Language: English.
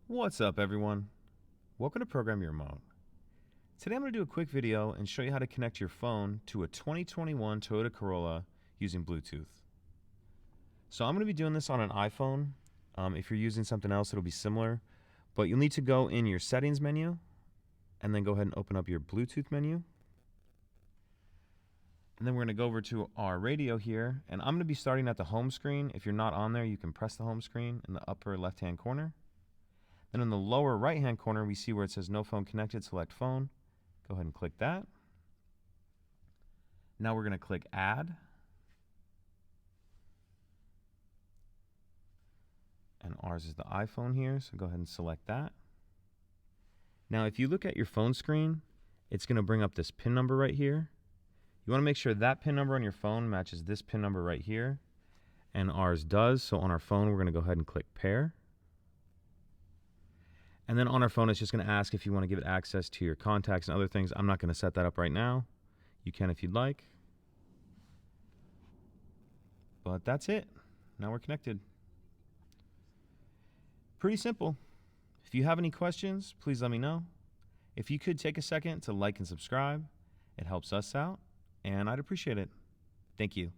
What's up, everyone? Welcome to Program Your Remote. Today I'm going to do a quick video and show you how to connect your phone to a 2021 Toyota Corolla using Bluetooth. So I'm going to be doing this on an iPhone. If you're using something else, it'll be similar. But you'll need to go in your settings menu and then go ahead and open up your Bluetooth menu. And then we're going to go over to our radio here, and I'm going to be starting at the home screen. If you're not on there, you can press the home screen in the upper left-hand corner. Then in the lower right-hand corner, we see where it says no phone connected, select phone. Go ahead and click that. Now we're going to click add. And ours is the iPhone here, so go ahead and select that. Now if you look at your phone screen, it's going to bring up this PIN number right here. You want to make sure that PIN number on your phone matches this PIN number right here. And ours does, so on our phone we're going to go ahead and click pair. And then on our phone, it's just going to ask if you want to give it access to your contacts and other things. I'm not going to set that up right now. You can if you'd like. But that's it. Now we're connected. Pretty simple. If you have any questions, please let me know. If you could take a second to like and subscribe, it helps us out, and I'd appreciate it. Thank you.